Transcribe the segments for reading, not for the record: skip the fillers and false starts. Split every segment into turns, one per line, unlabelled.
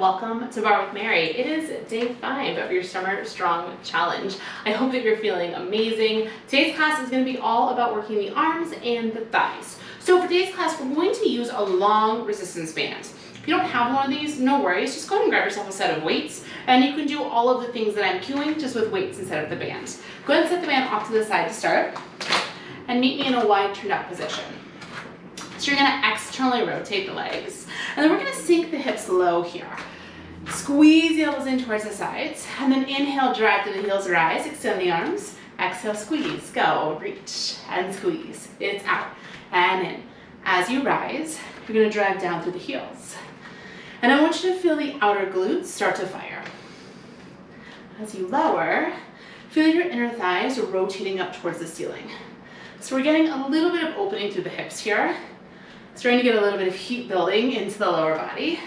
welcome to Bar with Mary. It is day 5 of your Summer Strong Challenge. I hope that you're feeling amazing. Today's class is going to be all about working the arms and the thighs. So for today's class, we're going to use a long resistance band. If you don't have one of these, no worries. Just go ahead and grab yourself a set of weights, and you can do all of the things that I'm cueing just with weights instead of the band. Go ahead and set the band off to the side to start, and meet me in a wide turned out position. So you're going to externally rotate the legs, and then we're going to sink the hips low here. Squeeze the elbows in towards the sides, and then inhale, drive through the heels, rise, extend the arms. Exhale, squeeze, go, reach, and squeeze. It's out and in. As you rise, you're going to drive down through the heels. And I want you to feel the outer glutes start to fire. As you lower, feel your inner thighs rotating up towards the ceiling. So we're getting a little bit of opening through the hips here. Starting to get a little bit of heat building into the lower body.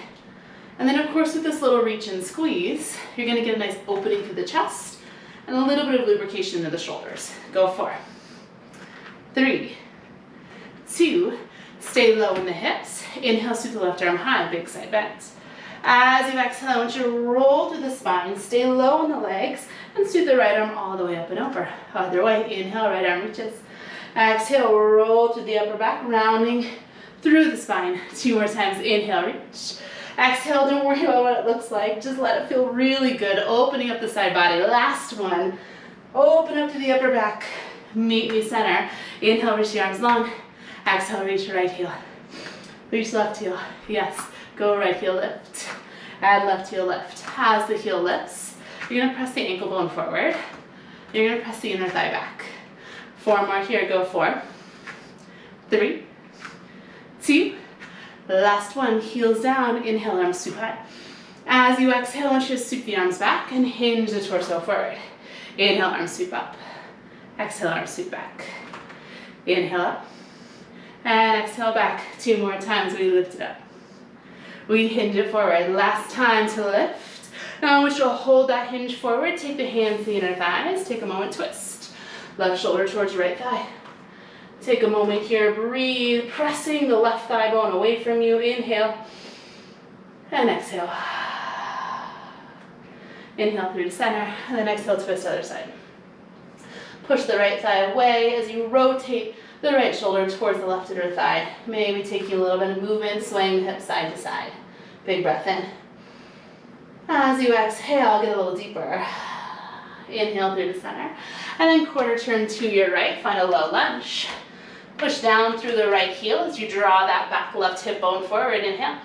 And then of course with this little reach and squeeze, you're going to get a nice opening through the chest and a little bit of lubrication into the shoulders. Go 4, 3, 2, stay low in the hips. Inhale, sweep the left arm high, big side bend. As you exhale, I want you to roll through the spine, stay low in the legs, and sweep the right arm all the way up and over. Other way, inhale, right arm reaches. Exhale, roll through the upper back, rounding through the spine. 2 more times, inhale, reach. Exhale, don't worry about what it looks like, just let it feel really good, opening up the side body. Last one, open up to the upper back, meet me center. Inhale, reach the arms long. Exhale, reach right heel. Reach left heel, yes. Go right heel lift, and left heel lift. As the heel lifts, you're gonna press the ankle bone forward. You're gonna press the inner thigh back. 4 more here, go 4, 3, 2, last one, heels down, inhale, arms sweep high. As you exhale, I want you to sweep the arms back and hinge the torso forward. Inhale, arms sweep up. Exhale, arms sweep back. Inhale up. And exhale back. 2 more times, we lift it up. We hinge it forward. Last time to lift. Now I want you to hold that hinge forward. Take the hands to the inner thighs. Take a moment, twist. Left shoulder towards right thigh. Take a moment here, breathe, pressing the left thigh bone away from you. Inhale and exhale. Inhale through to center, and then exhale, twist to the other side. Push the right thigh away as you rotate the right shoulder towards the left inner thigh. Maybe taking a little bit of movement, swaying the hips side to side. Big breath in. As you exhale, get a little deeper. Inhale through the center, and then quarter turn to your right, find a low lunge. Push down through the right heel as you draw that back left hip bone forward. Inhale.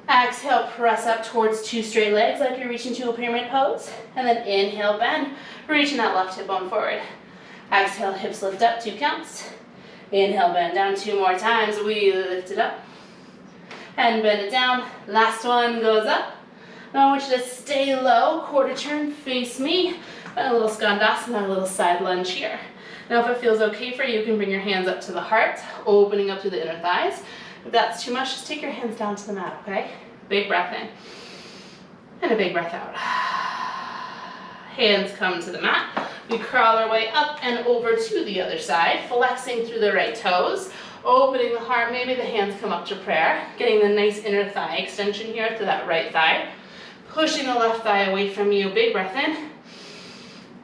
Exhale, press up towards 2 straight legs like you're reaching to a pyramid pose. And then inhale, bend, reaching that left hip bone forward. Exhale, hips lift up, 2 counts. Inhale, bend down 2 more times. We lift it up. And bend it down. Last one goes up. Now I want you to stay low, quarter turn, face me. And a little skandasana, a little side lunge here. Now if it feels okay for you, you can bring your hands up to the heart, opening up through the inner thighs. If that's too much, just take your hands down to the mat, okay? Big breath in, and a big breath out. Hands come to the mat. We crawl our way up and over to the other side, flexing through the right toes, opening the heart. Maybe the hands come up to prayer, getting the nice inner thigh extension here to that right thigh. Pushing the left thigh away from you, big breath in.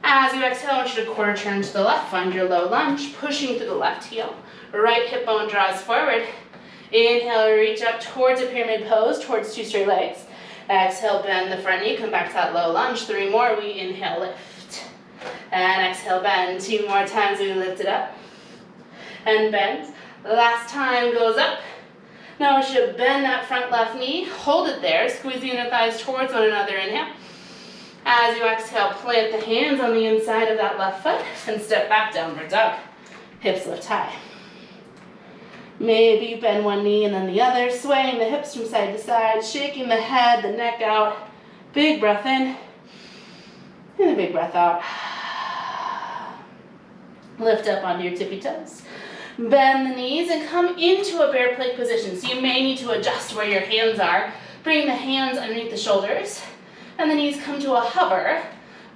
As you exhale, I want you to quarter turn to the left, find your low lunge, pushing through the left heel. Right hip bone draws forward. Inhale, reach up towards a pyramid pose, towards 2 straight legs. Exhale, bend the front knee, come back to that low lunge. 3 more, we inhale, lift. And exhale, bend. 2 more times, we lift it up. And bend. Last time goes up. Now I want you to bend that front left knee, hold it there, squeeze the inner thighs towards one another, inhale. As you exhale, plant the hands on the inside of that left foot and step back, downward dog. Hips lift high. Maybe you bend one knee and then the other, swaying the hips from side to side, shaking the head, the neck out. Big breath in, and a big breath out. Lift up onto your tippy toes. Bend the knees and come into a bear plank position. So you may need to adjust where your hands are. Bring the hands underneath the shoulders. And the knees come to a hover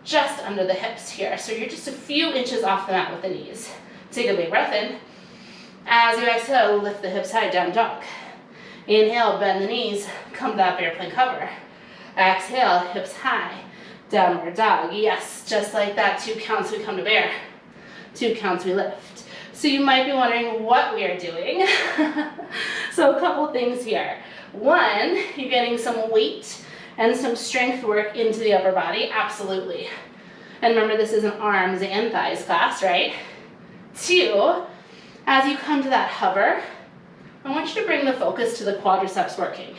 just under the hips here. So you're just a few inches off the mat with the knees. Take a big breath in. As you exhale, lift the hips high, down dog. Inhale, bend the knees, come to that bear plank hover. Exhale, hips high. Downward dog. Yes, just like that. 2 counts, we come to bear. 2 counts, we lift. So you might be wondering what we are doing. So a couple things here. One, you're getting some weight and some strength work into the upper body, absolutely. And remember, this is an arms and thighs class, right? 2, as you come to that hover, I want you to bring the focus to the quadriceps working.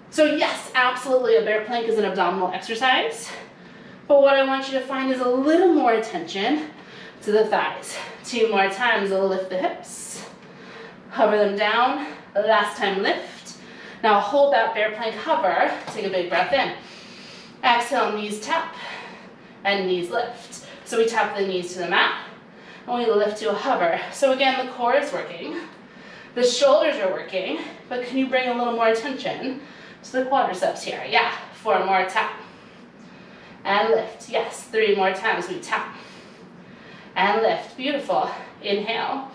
So yes, absolutely, a bear plank is an abdominal exercise, but what I want you to find is a little more attention to the thighs. 2 more times, lift the hips, hover them down, last time lift. Now hold that bear plank hover, take a big breath in. Exhale, knees tap, and knees lift. So we tap the knees to the mat, and we lift to a hover. So again, the core is working, the shoulders are working, but can you bring a little more attention to the quadriceps here? Yeah, 4 more, tap, and lift. Yes, 3 more times, we tap, and lift. Beautiful. Inhale,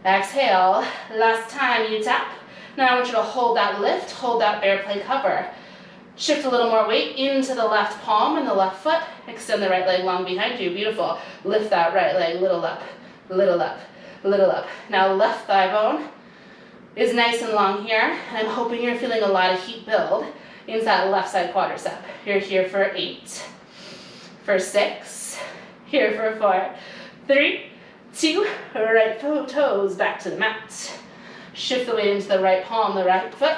exhale, last time you tap. Now I want you to hold that lift, hold that bear plank hover. Shift a little more weight into the left palm and the left foot. Extend the right leg long behind you. Beautiful. Lift that right leg, little up, little up, little up. Now left thigh bone is nice and long here. And I'm hoping you're feeling a lot of heat build into that left side quadricep. You're here for 8, for 6, here for 4, 3, 2, right toes back to the mat. Shift the weight into the right palm, the right foot.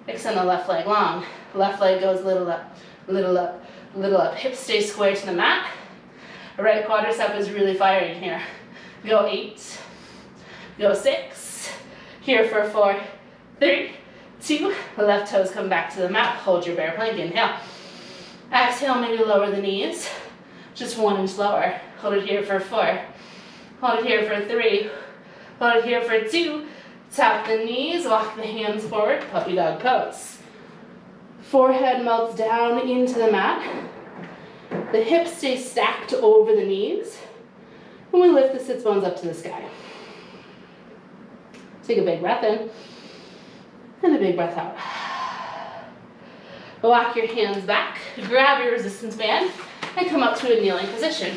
Extend the left leg long. Left leg goes little up, little up, little up. Hips stay square to the mat. Right quadricep is really firing here. Go 8, go 6, here for 4, 3, 2, left toes come back to the mat. Hold your bear plank, inhale. Exhale, maybe lower the knees, just 1 inch lower. Hold it here for 4, hold it here for 3, hold it here for 2, tap the knees, walk the hands forward, puppy dog pose. Forehead melts down into the mat. The hips stay stacked over the knees. And we lift the sits bones up to the sky. Take a big breath in and a big breath out. Walk your hands back, grab your resistance band, and come up to a kneeling position.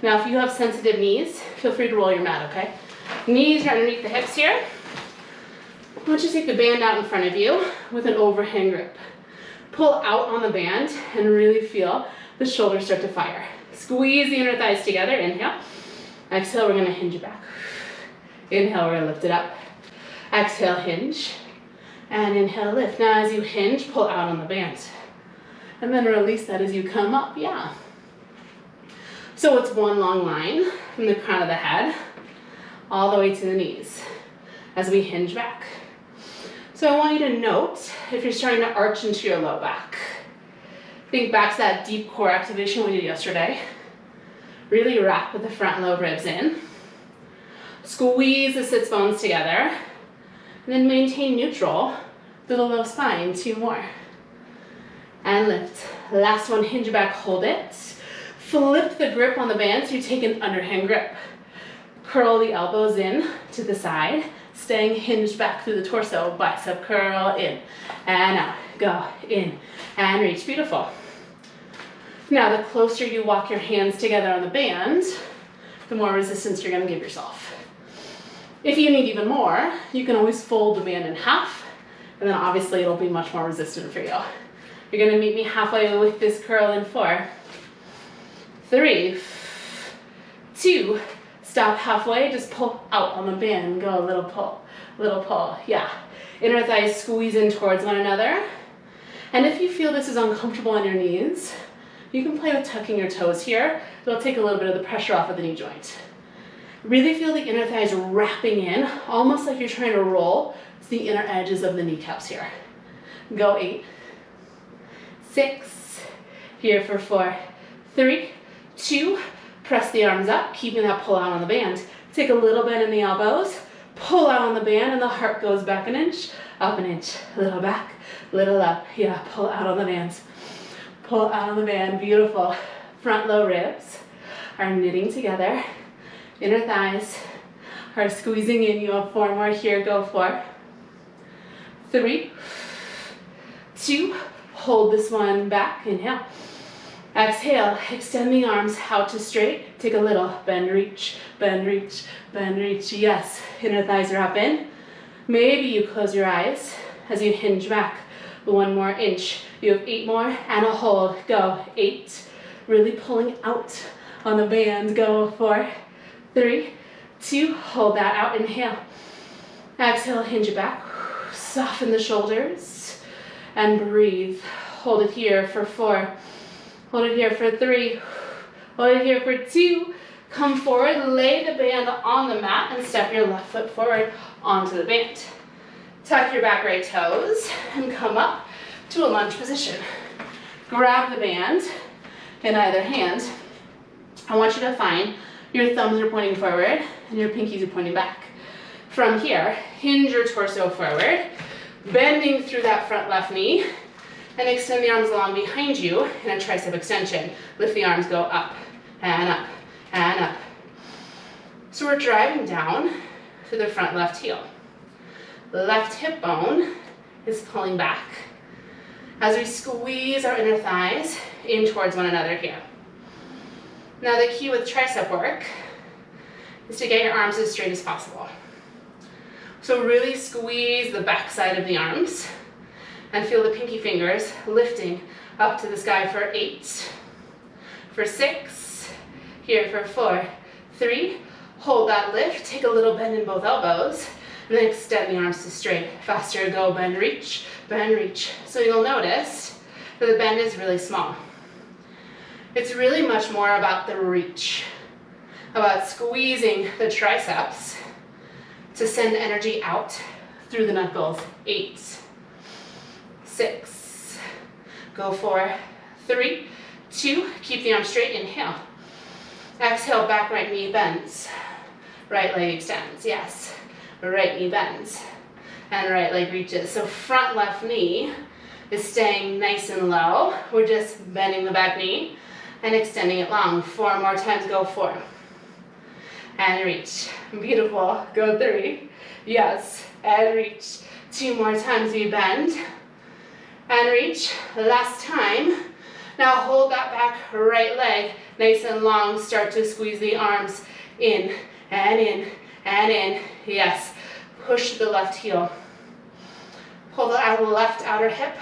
Now, if you have sensitive knees, feel free to roll your mat, okay? Knees are underneath the hips here. I want you to take the band out in front of you with an overhand grip. Pull out on the band and really feel the shoulders start to fire. Squeeze the inner thighs together, inhale. Exhale, we're gonna hinge it back. Inhale, we're gonna lift it up. Exhale, hinge. And inhale, lift. Now as you hinge, pull out on the band. And then release that as you come up, yeah. So it's one long line from the crown of the head all the way to the knees as we hinge back. So I want you to note if you're starting to arch into your low back. Think back to that deep core activation we did yesterday. Really wrap with the front low ribs in. Squeeze the sits bones together. And then maintain neutral through the low spine. 2 more. And lift. Last one, hinge back, hold it. Flip the grip on the band so you take an underhand grip. Curl the elbows in to the side, staying hinged back through the torso. Bicep curl in and out. Go in and reach. Beautiful. Now, the closer you walk your hands together on the band, the more resistance you're going to give yourself. If you need even more, you can always fold the band in half, and then obviously it'll be much more resistant for you. You're going to meet me halfway with this curl in 4, 3, 2, stop halfway, just pull out on the band, go a little pull, yeah. Inner thighs squeeze in towards one another. And if you feel this is uncomfortable on your knees, you can play with tucking your toes here. It'll take a little bit of the pressure off of the knee joint. Really feel the inner thighs wrapping in, almost like you're trying to roll to the inner edges of the kneecaps here. Go 8, 6, here for 4, 3, 2, press the arms up, keeping that pull out on the band. Take a little bend in the elbows, pull out on the band, and the heart goes back an inch, up an inch, little back, little up. Yeah, pull out on the bands. Pull out on the band, beautiful. Front low ribs are knitting together. Inner thighs are squeezing in. You have 4 more here, go 4, 3, 2. Hold this one back, inhale. Exhale, extend the arms out to straight. Take a little bend, reach, bend, reach, bend, reach. Yes, inner thighs wrap in. Maybe you close your eyes as you hinge back. 1 more inch. You have 8 more and a hold. Go, 8. Really pulling out on the band. Go, 4, 3, 2. Hold that out, inhale. Exhale, hinge it back. Soften the shoulders and breathe. Hold it here for 4. Hold it here for 3. Hold it here for 2. Come forward, lay the band on the mat and step your left foot forward onto the band. Tuck your back right toes and come up to a lunge position. Grab the band in either hand. I want you to find your thumbs are pointing forward and your pinkies are pointing back. From here, hinge your torso forward, bending through that front left knee, and extend the arms along behind you in a tricep extension. Lift the arms, go up and up and up. So we're driving down to the front left heel. The left hip bone is pulling back as we squeeze our inner thighs in towards one another here. Now the key with tricep work is to get your arms as straight as possible. So really squeeze the back side of the arms and feel the pinky fingers lifting up to the sky for 8, for 6, here for 4, 3, hold that lift, take a little bend in both elbows, and then extend the arms to straight. Faster, go, bend, reach, bend, reach. So you'll notice that the bend is really small. It's really much more about the reach, about squeezing the triceps to send energy out through the knuckles. 8, 6, go 4, 3, 2, keep the arm straight, inhale. Exhale, back right knee bends, right leg extends, yes. Right knee bends, and right leg reaches. So front left knee is staying nice and low. We're just bending the back knee and extending it long. 4 more times, go 4. And reach, beautiful, go 3, yes, and reach. 2 more times, we bend, and reach, last time. Now hold that back right leg nice and long, start to squeeze the arms in, and in, and in, yes. Push the left heel. Pull the left outer hip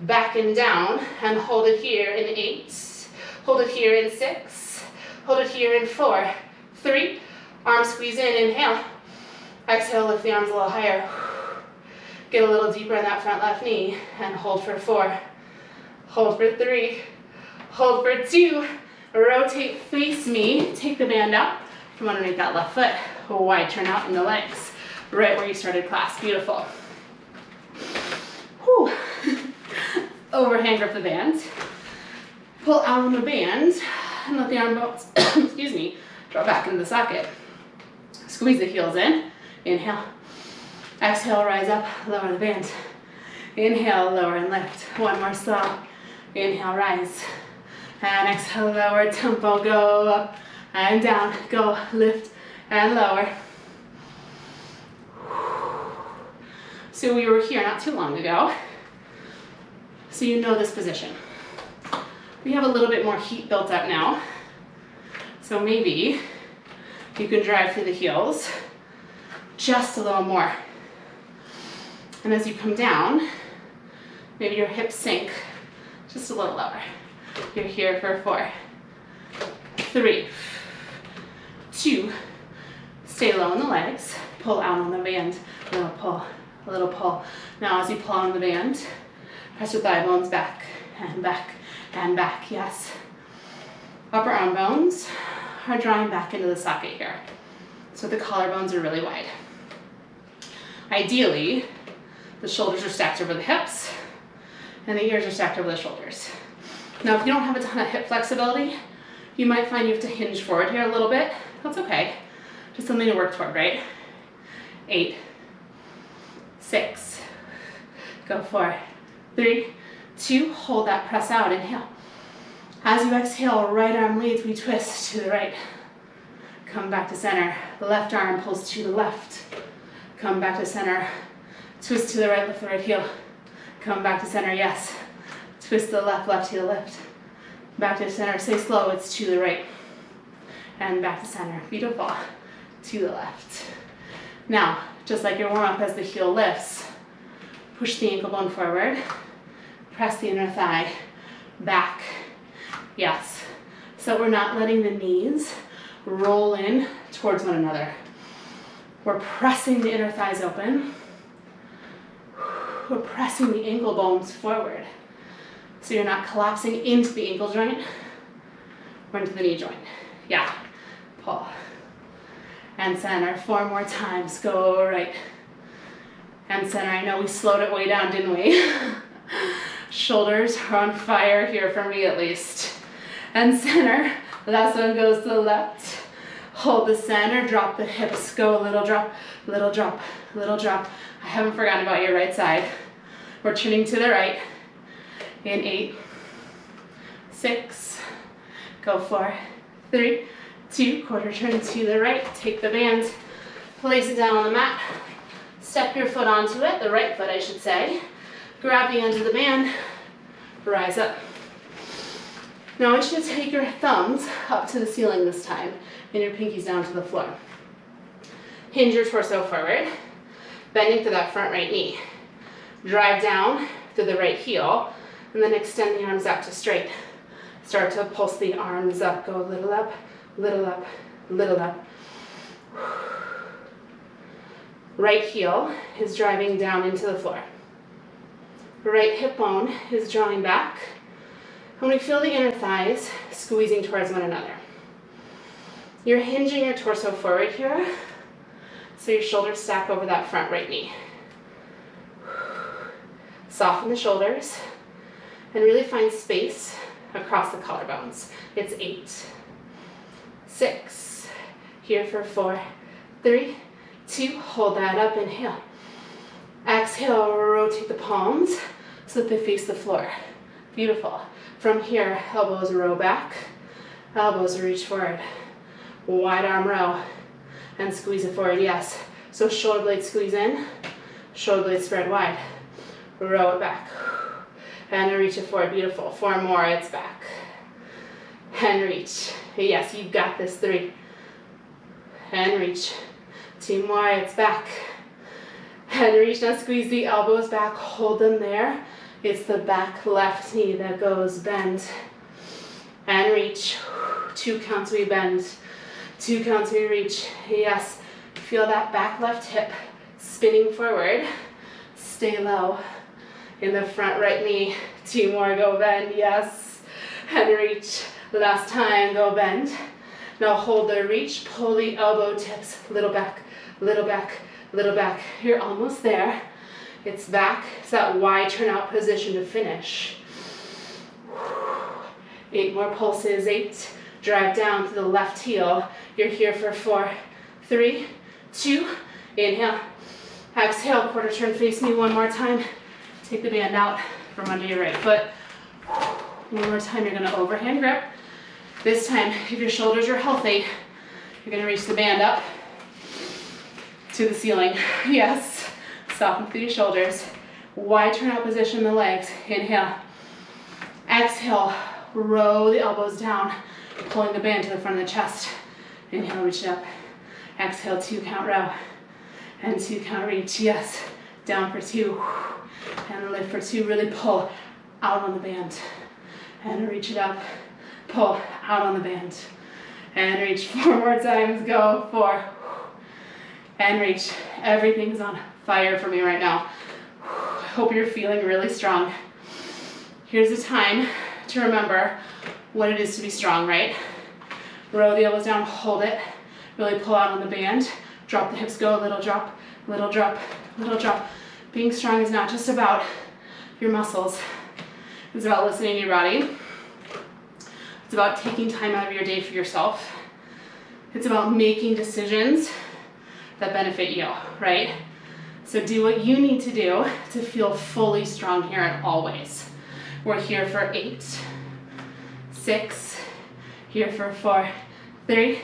back and down, and hold it here in 8, hold it here in 6, hold it here in 4, 3, arms squeeze in, inhale. Exhale, lift the arms a little higher. Get a little deeper in that front left knee, and hold for 4, hold for 3, hold for 2, rotate, face me, take the band up from underneath that left foot, wide turn out in the legs, right where you started class, beautiful. Whew. Overhand grip the band, pull out on the band, and let the arm bones, excuse me, draw back into the socket. Squeeze the heels in, inhale. Exhale, rise up, lower the band. Inhale, lower and lift. 1 more slow. Inhale, rise. And exhale, lower, tempo, go up and down. Go, lift and lower. So we were here not too long ago. So you know this position. We have a little bit more heat built up now. So maybe you can drive through the heels just a little more. And as you come down, maybe your hips sink just a little lower. You're here for 4, 3, 2, stay low in the legs, pull out on the band, a little pull, a little pull. Now as you pull on the band, press your thigh bones back, and back, and back, yes. Upper arm bones are drawing back into the socket here. So the collarbones are really wide. Ideally, the shoulders are stacked over the hips, and the ears are stacked over the shoulders. Now, if you don't have a ton of hip flexibility, you might find you have to hinge forward here a little bit. That's okay. Just something to work toward, right? 8, 6, go 4, 3, 2, hold that press out, inhale. As you exhale, right arm leads, we twist to the right. Come back to center. The left arm pulls to the left. Come back to center. Twist to the right, lift the right heel. Come back to center, yes. Twist to the left, left heel lift. Back to center, stay slow, it's to the right. And back to center, beautiful. To the left. Now, just like your warm-up as the heel lifts, push the ankle bone forward, press the inner thigh, back, yes. So we're not letting the knees roll in towards one another. We're pressing the inner thighs open. We're pressing the ankle bones forward. So you're not collapsing into the ankle joint or into the knee joint. Yeah, pull. And center, 4 more times, go right. And center, I know we slowed it way down, didn't we? Shoulders are on fire here for me at least. And center, last one goes to the left. Hold the center, drop the hips, go little drop, little drop, little drop. I haven't forgotten about your right side. We're turning to the right in 8, 6, go 4, 3, 2, quarter turn to the right. Take the band, place it down on the mat. Step your foot onto it, the right foot I should say. Grab the end of the band, rise up. Now I want you to take your thumbs up to the ceiling this time and your pinkies down to the floor. Hinge your torso forward, bending to that front right knee. Drive down to the right heel and then extend the arms out to straight. Start to pulse the arms up, go a little up, little up, little up. Right heel is driving down into the floor. Right hip bone is drawing back. And we feel the inner thighs squeezing towards one another. You're hinging your torso forward here, so your shoulders stack over that front right knee. Soften the shoulders and really find space across the collarbones. It's 8, 6, here for 4, 3, 2, hold that up, inhale. Exhale, rotate the palms so that they face the floor. Beautiful. From here, elbows row back, elbows reach forward. Wide arm row and squeeze it forward, yes. So shoulder blades squeeze in, shoulder blades spread wide. Row it back and reach it forward, beautiful. 4 more, it's back. And reach, yes, you got this. 3 and reach. 2 more, it's back. And reach, now squeeze the elbows back, hold them there. It's the back left knee that goes bend. And reach. 2 counts we bend. 2 counts we reach. Yes. Feel that back left hip spinning forward. Stay low. In the front right knee. 2 more, go bend. Yes. And reach. Last time, go bend. Now hold the reach. Pull the elbow tips. Little back, little back, little back. You're almost there. It's back. It's that wide turnout position to finish. 8 more pulses. 8. Drive down to the left heel. You're here for 4, 3, 2. Inhale. Exhale. Quarter turn, face me 1 more time. Take the band out from under your right foot. 1 more time. You're going to overhand grip. This time, if your shoulders are healthy, you're going to reach the band up to the ceiling. Yes. Soften through your shoulders. Wide turnout position in the legs. Inhale. Exhale. Row the elbows down, pulling the band to the front of the chest. Inhale, reach it up. Exhale, 2 count row. And 2 count reach. Yes. Down for 2. And lift for 2. Really pull out on the band. And reach it up. Pull out on the band. And reach 4 more times. Go. 4. And reach. Everything's on fire for me right now. I hope you're feeling really strong. Here's the time to remember what it is to be strong, right? Row the elbows down, hold it. Really pull out on the band. Drop the hips, go, little drop, little drop, little drop. Being strong is not just about your muscles. It's about listening to your body. It's about taking time out of your day for yourself. It's about making decisions that benefit you, right? So do what you need to do to feel fully strong here and always. We're here for 8, 6, here for 4, 3,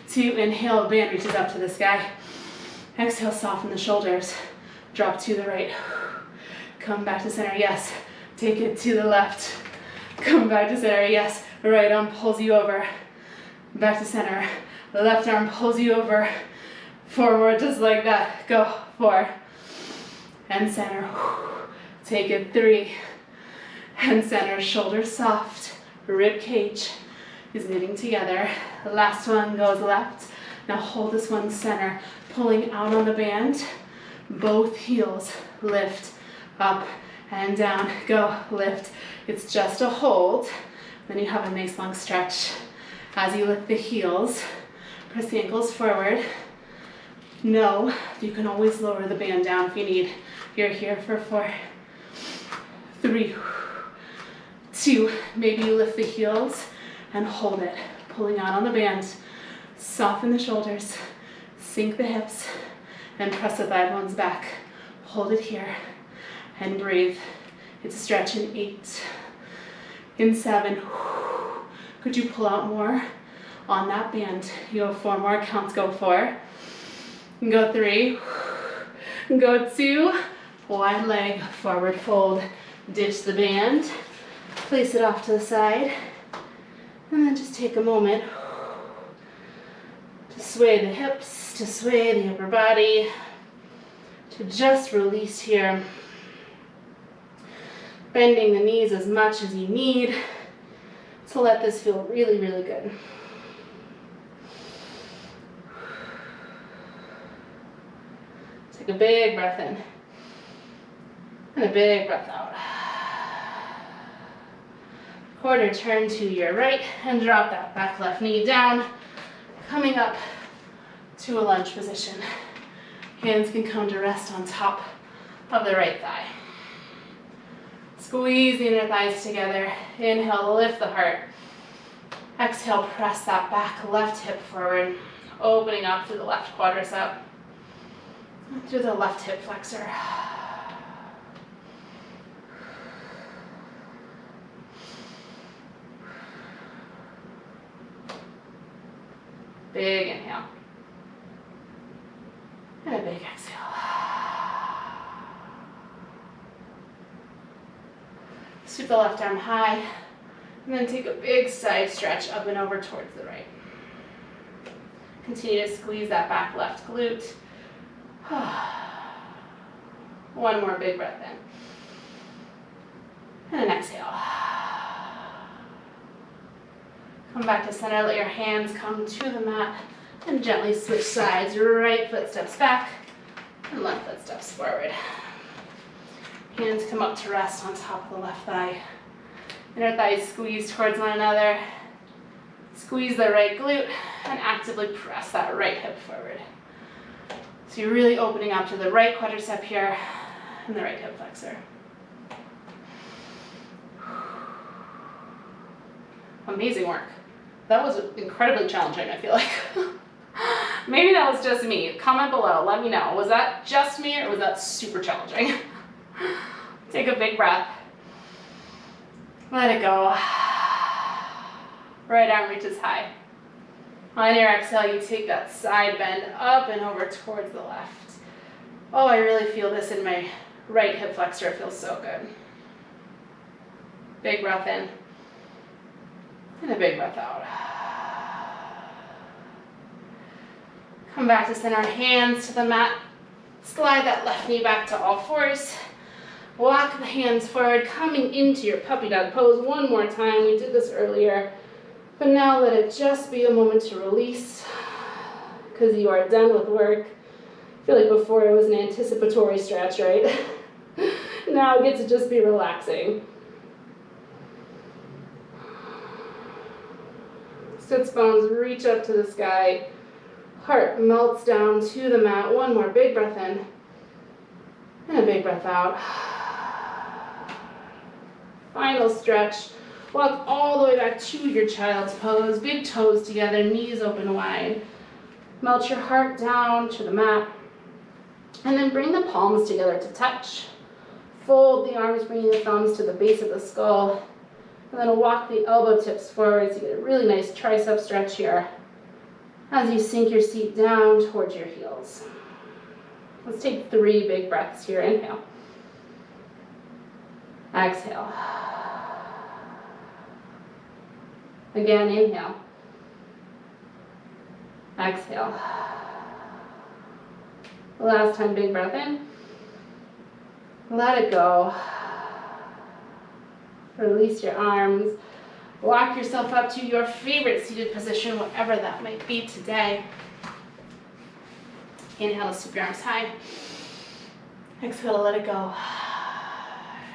2, inhale, band reaches up to the sky. Exhale, soften the shoulders. Drop to the right. Come back to center, yes. Take it to the left. Come back to center, yes. Right arm pulls you over. Back to center. The left arm pulls you over. Forward, just like that. Go, 4. And center. Take it, 3. And center, shoulders soft. Rib cage is knitting together. The last one goes left. Now hold this one center, pulling out on the band. Both heels lift up and down. Go, lift. It's just a hold. Then you have a nice long stretch. As you lift the heels, press the ankles forward. No, you can always lower the band down if you need. You're here for 4, 3, 2. Maybe you lift the heels and hold it, pulling out on the band. Soften the shoulders, sink the hips, and press the thigh bones back. Hold it here and breathe. It's a stretch in 8. In 7. Could you pull out more on that band? You go 4 more counts. Go 4. Go 3. Go 2. Wide leg, forward fold. Ditch the band. Place it off to the side. And then just take a moment to sway the hips, to sway the upper body, to just release here. Bending the knees as much as you need to let this feel really, really good. Take a big breath in and a big breath out. Quarter turn to your right and drop that back left knee down, coming up to a lunge position. Hands can come to rest on top of the right thigh. Squeeze the inner thighs together. Inhale, lift the heart. Exhale, press that back left hip forward, opening up through the left quadricep, through the left hip flexor. Big inhale. And a big exhale. Sweep the left arm high, and then take a big side stretch up and over towards the right. Continue to squeeze that back left glute. One more big breath in. And an exhale. Come back to center, let your hands come to the mat, and gently switch sides. Right foot steps back, and left foot steps forward. Hands come up to rest on top of the left thigh. Inner thighs squeeze towards one another. Squeeze the right glute, and actively press that right hip forward. So you're really opening up to the right quadricep here, and the right hip flexor. Amazing work. That was incredibly challenging, I feel like. Maybe that was just me. Comment below, let me know. Was that just me or was that super challenging? Take a big breath. Let it go. Right arm reaches high. On your exhale, you take that side bend up and over towards the left. Oh, I really feel this in my right hip flexor. It feels so good. Big breath in. And a big breath out. Come back to center, hands to the mat. Slide that left knee back to all fours. Walk the hands forward, coming into your puppy dog pose one more time. We did this earlier, but now let it just be a moment to release, because you are done with work. I feel like before it was an anticipatory stretch, right? Now it gets to just be relaxing. Sits bones reach up to the sky. Heart melts down to the mat. One more big breath in. And a big breath out. Final stretch. Walk all the way back to your child's pose. Big toes together, knees open wide. Melt your heart down to the mat. And then bring the palms together to touch. Fold the arms, bringing the thumbs to the base of the skull. And then walk the elbow tips forward so you get a really nice tricep stretch here as you sink your seat down towards your heels. Let's take 3 big breaths here. Inhale. Exhale. Again, inhale. Exhale. Last time, big breath in. Let it go. Release your arms. Walk yourself up to your favorite seated position, whatever that might be today. Inhale to sweep your arms high. Exhale to let it go.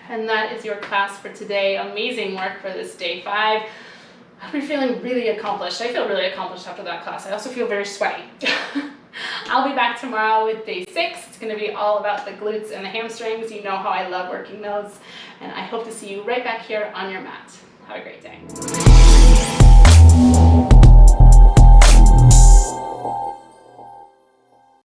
And that is your class for today. Amazing work for this day 5. I hope you're feeling really accomplished. I feel really accomplished after that class. I also feel very sweaty. I'll be back tomorrow with day 6. It's going to be all about the glutes and the hamstrings. You know how I love working those. And I hope to see you right back here on your mat. Have a great day.